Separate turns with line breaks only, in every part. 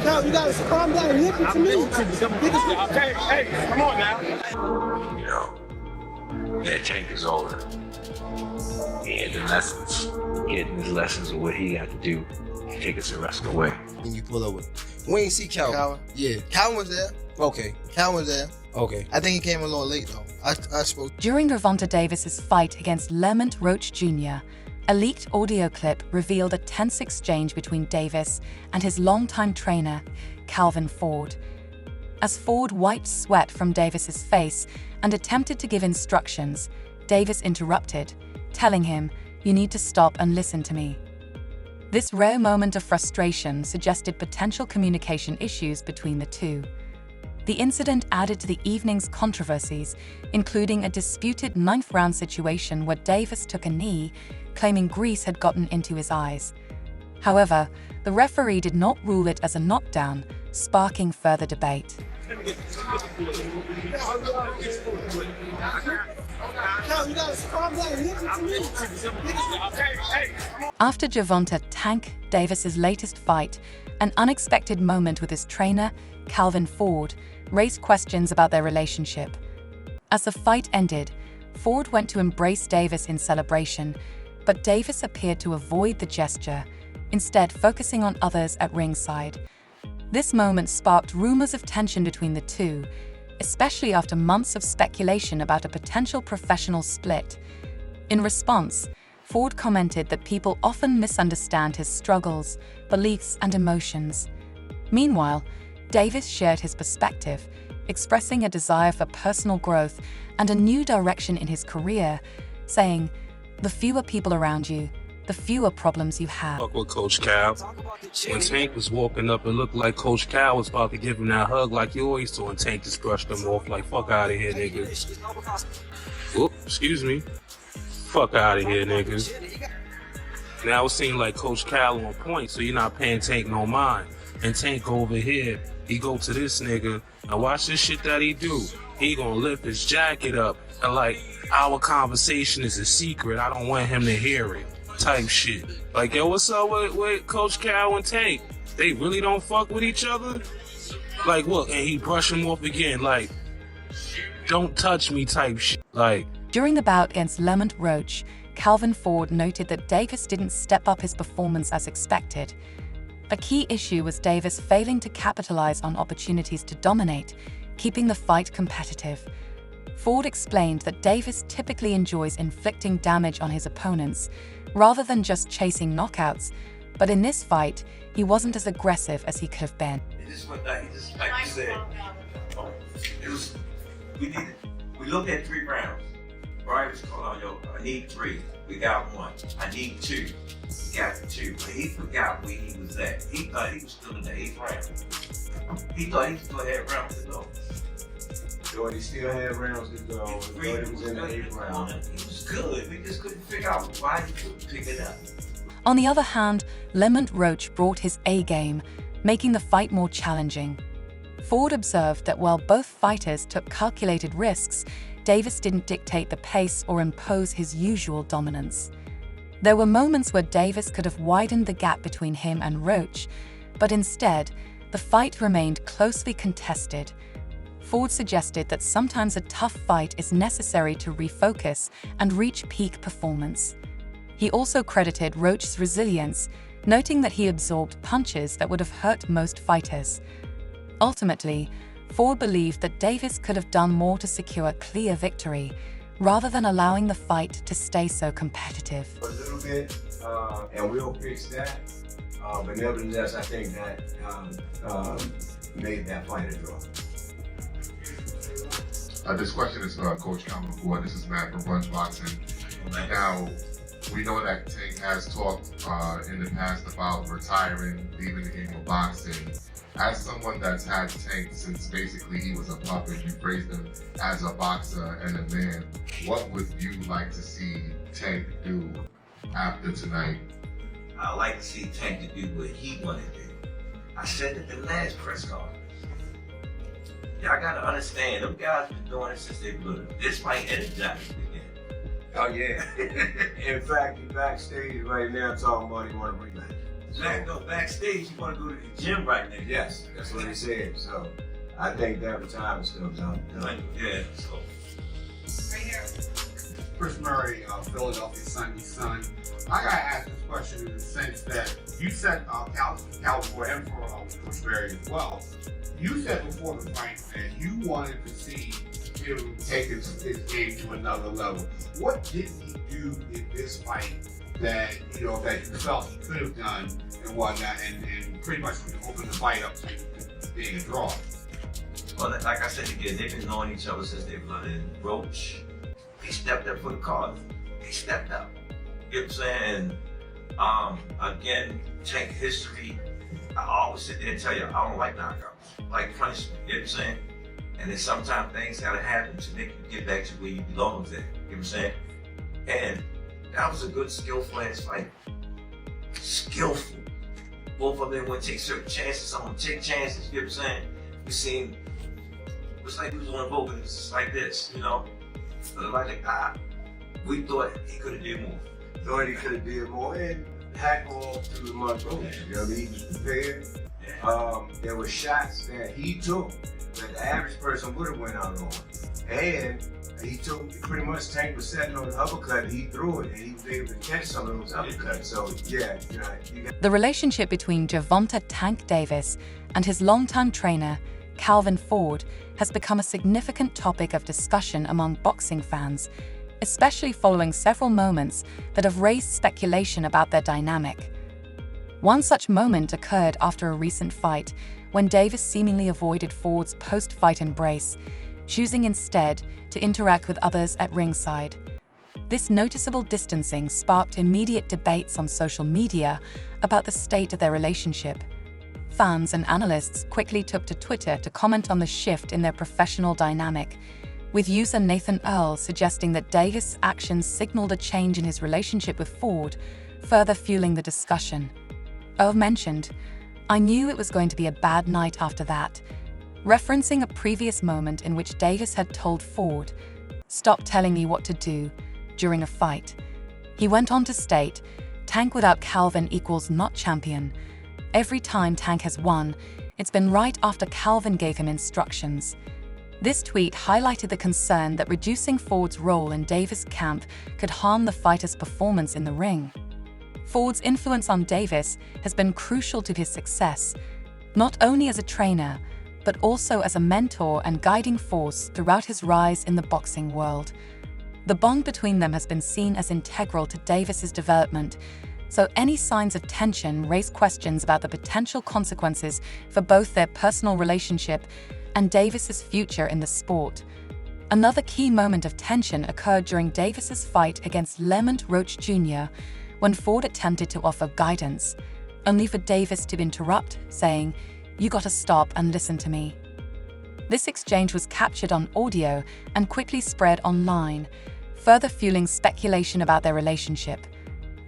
No, you gotta calm down and listen to me.
Hey, come on now.
You know, that Tank is older. He had the lessons, getting his lessons of what he had to do to take us the rest of the way.
When you pull over, we ain't see Calvin. Yeah, Calvin was there. Okay, Calvin was there. Okay, I think he came a little late though. I spoke.
During Gervonta Davis's fight against Lamont Roach Jr., a leaked audio clip revealed a tense exchange between Davis and his longtime trainer, Calvin Ford. As Ford wiped sweat from Davis's face and attempted to give instructions, Davis interrupted, telling him, "You need to stop and listen to me." This rare moment of frustration suggested potential communication issues between the two. The incident added to the evening's controversies, including a disputed ninth-round situation where Davis took a knee, claiming grease had gotten into his eyes. However, the referee did not rule it as a knockdown, sparking further debate. After Gervonta Tank Davis's latest fight, an unexpected moment with his trainer, Calvin Ford, raised questions about their relationship. As the fight ended, Ford went to embrace Davis in celebration, but Davis appeared to avoid the gesture, instead focusing on others at ringside. This moment sparked rumors of tension between the two, especially after months of speculation about a potential professional split. In response, Ford commented that people often misunderstand his struggles, beliefs, and emotions. Meanwhile, Davis shared his perspective, expressing a desire for personal growth and a new direction in his career, saying, "The fewer people around you, the fewer problems you have."
Fuck with Coach Cal. When Tank was walking up, it looked like Coach Cal was about to give him that hug like you always do, and Tank just brushed him off like, "Fuck out of here, nigga." Oop, excuse me. Fuck out of here, nigga. Now it seemed like Coach Cal on point, so you're not paying Tank no mind. And Tank over here, he go to this nigga, and watch this shit that he do. He gonna lift his jacket up, and like, our conversation is a secret, I don't want him to hear it, type shit. Like, yo, what's up with Coach Cal and Tank? They really don't fuck with each other? Like, look, and he brush him off again, like, don't touch me type shit, like.
During the bout against Lamont Roach, Calvin Ford noted that Davis didn't step up his performance as expected. A key issue was Davis failing to capitalize on opportunities to dominate, keeping the fight competitive. Ford explained that Davis typically enjoys inflicting damage on his opponents, rather than just chasing knockouts, but in this fight, he wasn't as aggressive as he could have been.
It just went like you said, we looked at 3 rounds. Brian was calling, yo, I need 3. We got 1. I need 2. We got 2. But he forgot where he was at. He thought he was still in the 8th round. He thought he still had rounds to go.
So he still had rounds to go. He was in the 8th round.
He was good. We just couldn't figure out why he couldn't pick it up.
On the other hand, Lamont Roach brought his A-game, making the fight more challenging. Ford observed that while both fighters took calculated risks, Davis didn't dictate the pace or impose his usual dominance. There were moments where Davis could have widened the gap between him and Roach, but instead, the fight remained closely contested. Ford suggested that sometimes a tough fight is necessary to refocus and reach peak performance. He also credited Roach's resilience, noting that he absorbed punches that would have hurt most fighters. Ultimately, Ford believed that Davis could have done more to secure a clear victory, rather than allowing the fight to stay so competitive.
A little bit, and we'll fix that. But nevertheless, I think that made that fight a draw.
This question is for Coach Calvin Ford. This is Matt from Bunch Boxing. Now, we know that Tank has talked in the past about retiring, leaving the game of boxing. As someone that's had Tank since basically he was a puppet, you praised him as a boxer and a man. What would you like to see Tank do after tonight?
I'd like to see Tank to do what he wanted to do. I said at the last press conference. Y'all gotta understand, them guys been doing it since they were little. This might energize them again.
Oh yeah. In fact, he's backstage right now talking about he want a rematch.
Backstage, you want to go to the gym right now.
Yes, that's what he said. So I think that time is still done.
Yeah. So.
Right here.
Chris Murray, Philadelphia Sunday Sun. I gotta ask this question in the sense that you said Cowboy and for Chris Murray as well. You said before the fight that you wanted to see him take his game to another level. What did he do in this fight that that you felt he could have done and whatnot, and pretty much opened the fight up to being a draw?
Well, like I said again, they've been knowing each other since they've learned in Roach. He stepped up for the cause. He stepped up. You know what I'm saying? Again, Tank history. I always sit there and tell you, I don't like knockouts. I like punishment. You know what I'm saying? And then sometimes things gotta happen to make you get back to where you belong there. You know what I'm saying? And that was a good, skillful ass fight. Skillful. Both of them would take certain chances. Some would take chances. You know what I'm saying? We seen, it's like we was on a boat and it's just like this, you know? But we thought he could have did more.
Thought he could have did more, and hat off to Lamont Roach. You know, he was prepared. There were shots that he took that the average person would have went out on. And he took, pretty much Tank was setting on the uppercut, he threw it, and he was able to catch some of those uppercuts. So yeah, you got...
The relationship between Gervonta "Tank" Davis and his longtime trainer, Calvin Ford, has become a significant topic of discussion among boxing fans, especially following several moments that have raised speculation about their dynamic. One such moment occurred after a recent fight, when Davis seemingly avoided Ford's post-fight embrace, choosing instead to interact with others at ringside. This noticeable distancing sparked immediate debates on social media about the state of their relationship. Fans and analysts quickly took to Twitter to comment on the shift in their professional dynamic, with user Nathan Earl suggesting that Davis' actions signaled a change in his relationship with Ford, further fueling the discussion. Earl mentioned, "I knew it was going to be a bad night after that," referencing a previous moment in which Davis had told Ford, "Stop telling me what to do," during a fight. He went on to state, "Tank without Calvin equals not champion. Every time Tank has won, it's been right after Calvin gave him instructions." This tweet highlighted the concern that reducing Ford's role in Davis' camp could harm the fighter's performance in the ring. Ford's influence on Davis has been crucial to his success, not only as a trainer, but also as a mentor and guiding force throughout his rise in the boxing world. The bond between them has been seen as integral to Davis's development, so any signs of tension raise questions about the potential consequences for both their personal relationship and Davis's future in the sport. Another key moment of tension occurred during Davis's fight against Lamont Roach Jr., when Ford attempted to offer guidance, only for Davis to interrupt, saying, "You gotta stop and listen to me." This exchange was captured on audio and quickly spread online, further fueling speculation about their relationship.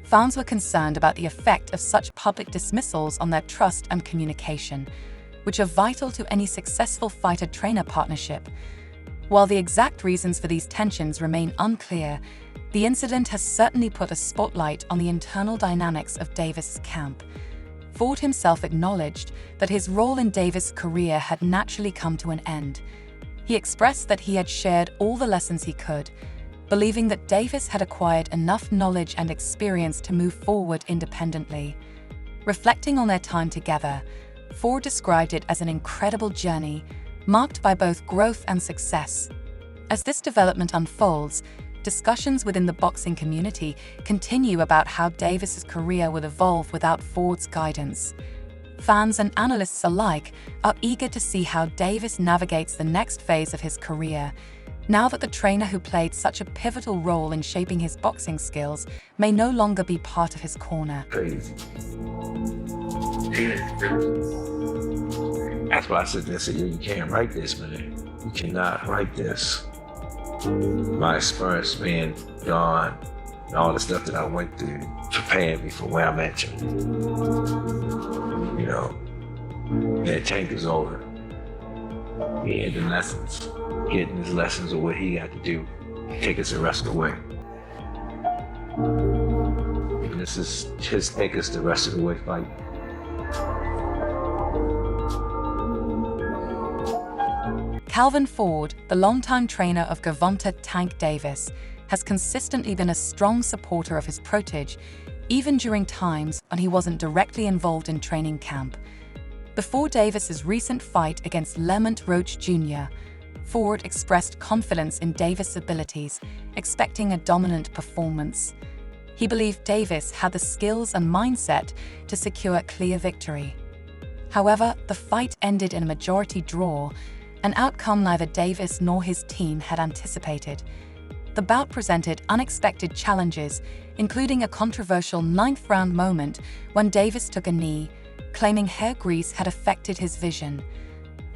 Fans were concerned about the effect of such public dismissals on their trust and communication, which are vital to any successful fighter-trainer partnership. While the exact reasons for these tensions remain unclear, the incident has certainly put a spotlight on the internal dynamics of Davis' camp. Ford himself acknowledged that his role in Davis' career had naturally come to an end. He expressed that he had shared all the lessons he could, believing that Davis had acquired enough knowledge and experience to move forward independently. Reflecting on their time together, Ford described it as an incredible journey, marked by both growth and success. As this development unfolds, discussions within the boxing community continue about how Davis's career will evolve without Ford's guidance. Fans and analysts alike are eager to see how Davis navigates the next phase of his career, now that the trainer who played such a pivotal role in shaping his boxing skills may no longer be part of his corner.
Crazy. That's why I said this, you can't write this, man. You cannot write this. My experience being gone, and all the stuff that I went through, preparing me for where I'm at. You know, that Tank is over. He had the lessons, getting his lessons of what he had to do, take us the rest away. this is his take us the rest of the way fight.
Calvin Ford, the longtime trainer of Gervonta "Tank" Davis, has consistently been a strong supporter of his protege, even during times when he wasn't directly involved in training camp. Before Davis's recent fight against Lamont Roach Jr., Ford expressed confidence in Davis' abilities, expecting a dominant performance. He believed Davis had the skills and mindset to secure a clear victory. However, the fight ended in a majority draw, an outcome neither Davis nor his team had anticipated. The bout presented unexpected challenges, including a controversial ninth-round moment when Davis took a knee, claiming hair grease had affected his vision.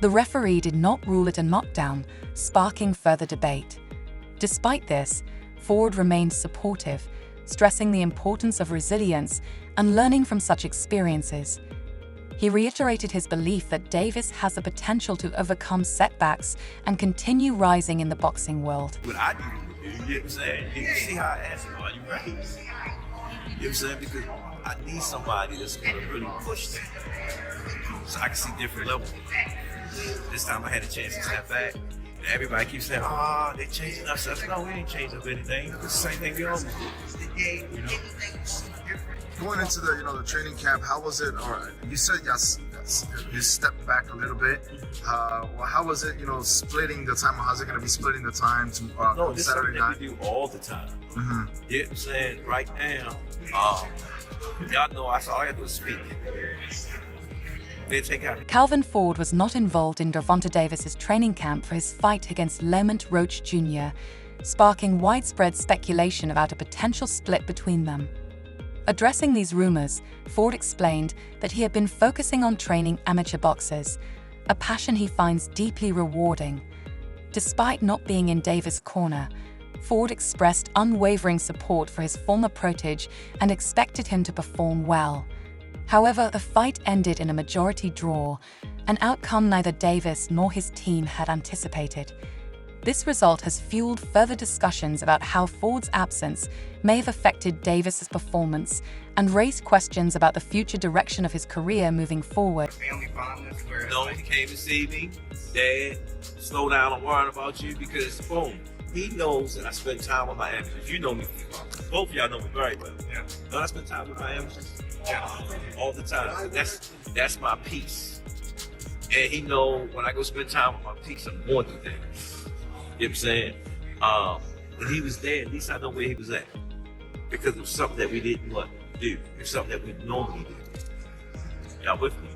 The referee did not rule it a knockdown, sparking further debate. Despite this, Ford remained supportive, stressing the importance of resilience and learning from such experiences. He reiterated his belief that Davis has the potential to overcome setbacks and continue rising in the boxing world.
What I do, you know what I'm saying? You see how I ask you, are you ready? You know what I'm saying? Because I need somebody that's going to really push me so I can see different levels. This time I had a chance to step back. And everybody keeps saying, oh, they changing us. I said, no, we ain't changing up anything. It's the same thing we always do. You know?
Going into the training camp, how was it? Or you said yes, you stepped back a little bit. Well, how was it? Splitting the time. How's it going to be splitting the time to
no, this
Saturday
is something that we do all the time.
Mm-hmm.
You know what I'm saying? Right now, y'all know all I got to do is speak.
Calvin Ford was not involved in Gervonta Davis's training camp for his fight against Lamont Roach Jr., sparking widespread speculation about a potential split between them. Addressing these rumors, Ford explained that he had been focusing on training amateur boxers, a passion he finds deeply rewarding. Despite not being in Davis' corner, Ford expressed unwavering support for his former protege and expected him to perform well. However, the fight ended in a majority draw, an outcome neither Davis nor his team had anticipated. This result has fueled further discussions about how Ford's absence may have affected Davis's performance and raised questions about the future direction of his career moving forward.
No, he came to see me. Dad, slow down, I'm worrying about you because, boom, he knows that I spend time with my amateurs. You know me. Both of y'all know me very well. Yeah. Don't I spend time with my amateurs? Yeah. All the time. That's my peace. And he know when I go spend time with my peace, I'm more than that. You know what I'm saying? When he was there, at least I know where he was at. Because it was something that we didn't do. It was something that we normally do. Y'all with me?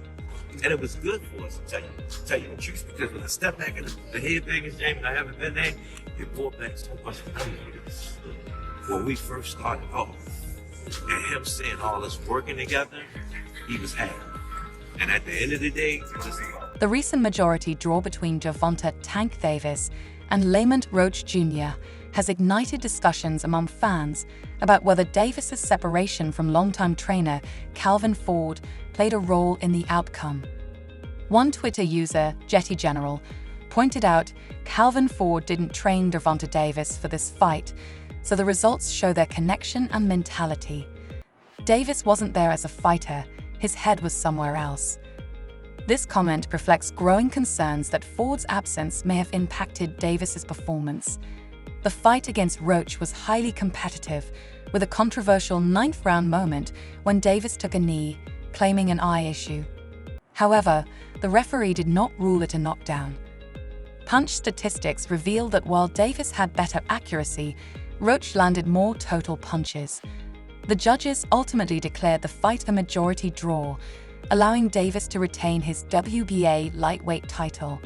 And it was good for us, to tell you the truth, because when I step back in the head biggest game and I haven't been there, it brought back so much memories. When we first started off, and him seeing all us working together, he was happy. And at the end of the day,
the recent majority draw between Gervonta "Tank" Davis and Lamont Roach Jr. has ignited discussions among fans about whether Davis's separation from longtime trainer Calvin Ford played a role in the outcome. One Twitter user, Jetty General, pointed out Calvin Ford didn't train Gervonta Davis for this fight, so the results show their connection and mentality. Davis wasn't there as a fighter, his head was somewhere else. This comment reflects growing concerns that Ford's absence may have impacted Davis's performance. The fight against Roach was highly competitive, with a controversial ninth-round moment when Davis took a knee, claiming an eye issue. However, the referee did not rule it a knockdown. Punch statistics reveal that while Davis had better accuracy, Roach landed more total punches. The judges ultimately declared the fight a majority draw, allowing Davis to retain his WBA lightweight title.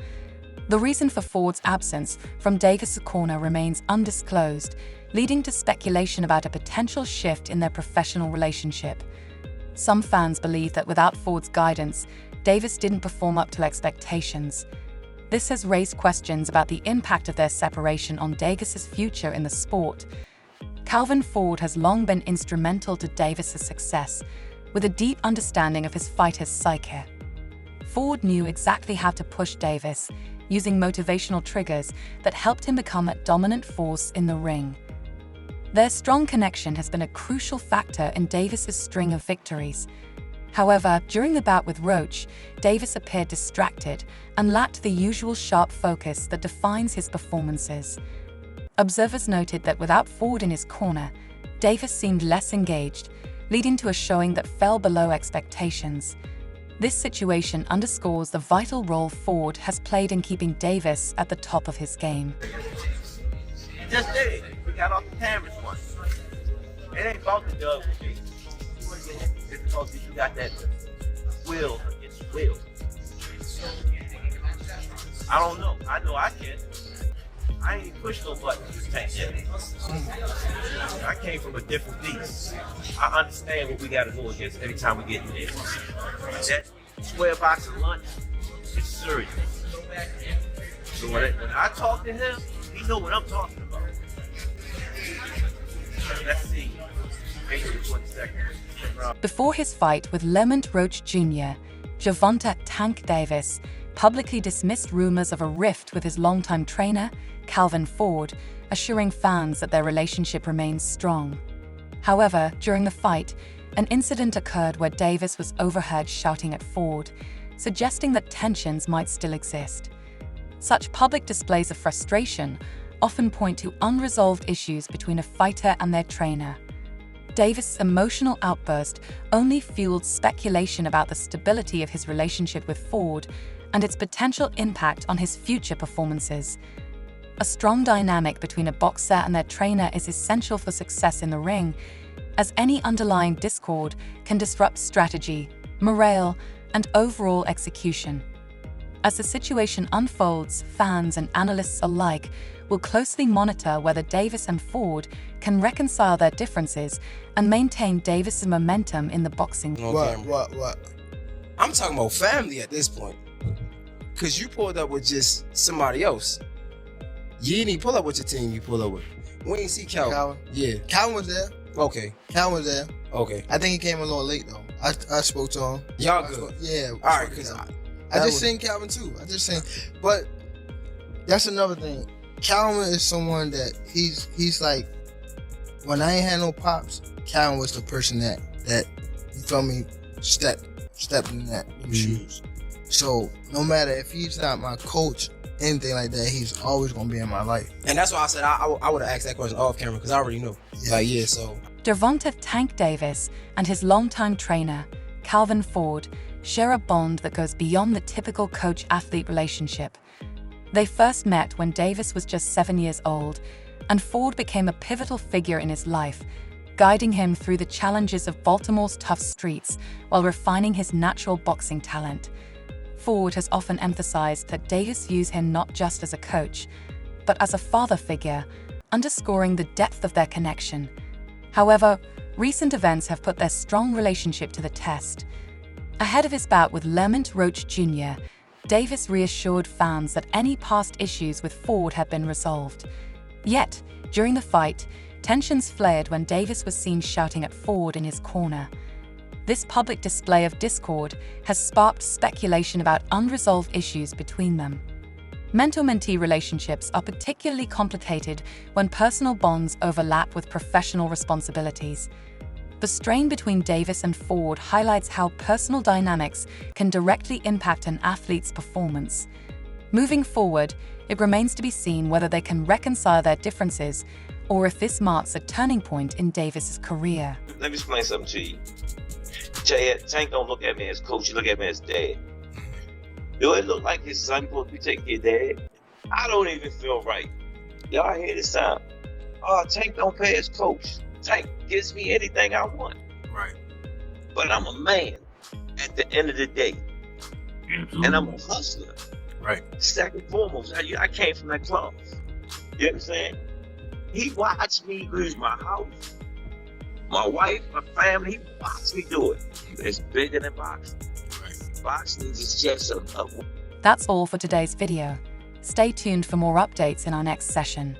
The reason for Ford's absence from Davis' corner remains undisclosed, leading to speculation about a potential shift in their professional relationship. Some fans believe that without Ford's guidance, Davis didn't perform up to expectations. This has raised questions about the impact of their separation on Davis's future in the sport. Calvin Ford has long been instrumental to Davis's success, with a deep understanding of his fighter's psyche. Ford knew exactly how to push Davis, using motivational triggers that helped him become a dominant force in the ring. Their strong connection has been a crucial factor in Davis's string of victories. However, during the bout with Roach, Davis appeared distracted and lacked the usual sharp focus that defines his performances. Observers noted that without Ford in his corner, Davis seemed less engaged, leading to a showing that fell below expectations. This situation underscores the vital role Ford has played in keeping Davis at the top of his game.
You just did. We got off the cameras once. It ain't about the dub. It's because you got that will against will. I don't know. I know I can. I ain't pushed no buttons this tank yet. I came from a different beast. I understand what we got to go against every time we get in there. That square box of lunch is serious. So when I talk to him, he know what I'm talking about. Let's see.
Before his fight with Lamont Roach Jr., Gervonta "Tank" Davis publicly dismissed rumors of a rift with his longtime trainer, Calvin Ford, assuring fans that their relationship remains strong. However, during the fight, an incident occurred where Davis was overheard shouting at Ford, suggesting that tensions might still exist. Such public displays of frustration often point to unresolved issues between a fighter and their trainer. Davis' emotional outburst only fueled speculation about the stability of his relationship with Ford and its potential impact on his future performances. A strong dynamic between a boxer and their trainer is essential for success in the ring, as any underlying discord can disrupt strategy, morale, and overall execution. As the situation unfolds, fans and analysts alike will closely monitor whether Davis and Ford can reconcile their differences and maintain Davis' momentum in the boxing.
What? I'm talking about family at this point. Because you pulled up with just somebody else. You didn't even pull up with your team you pulled up with. We ain't see Calvin. Yeah. Calvin was there. Okay. Calvin was there. Okay. I think he came a little late, though. I spoke to him. Y'all good? Yeah. All right, because I just seen Calvin, too. But that's another thing. Calvin is someone that he's like, when I ain't had no pops, Calvin was the person that you feel me, stepped in them shoes. So no matter if he's not my coach, anything like that, he's always gonna be in my life. And that's why I said I would have asked that question off camera, because I already know. So
Gervonta "Tank" Davis and his longtime trainer, Calvin Ford, share a bond that goes beyond the typical coach-athlete relationship. They first met when Davis was just 7 years old, and Ford became a pivotal figure in his life, guiding him through the challenges of Baltimore's tough streets while refining his natural boxing talent. Ford has often emphasized that Davis views him not just as a coach, but as a father figure, underscoring the depth of their connection. However, recent events have put their strong relationship to the test. Ahead of his bout with Lamont Roach Jr., Davis reassured fans that any past issues with Ford had been resolved. Yet, during the fight, tensions flared when Davis was seen shouting at Ford in his corner. This public display of discord has sparked speculation about unresolved issues between them. Mentor-mentee relationships are particularly complicated when personal bonds overlap with professional responsibilities. The strain between Davis and Ford highlights how personal dynamics can directly impact an athlete's performance. Moving forward, it remains to be seen whether they can reconcile their differences or if this marks a turning point in Davis's career.
Let me explain something to you. Tank don't look at me as coach, you look at me as dad. Do it look like his son supposed to be taking your dad? I don't even feel right. Y'all hear this sound? Tank don't pay his coach. Tank gives me anything I want.
Right.
But I'm a man at the end of the day. And I'm a hustler.
Right.
Second and foremost, I came from that club. You know what I'm saying? He watched me lose my house, my wife, my family. He watched me do it. It's bigger than boxing. Right. Boxing is just a...
That's all for today's video. Stay tuned for more updates in our next session.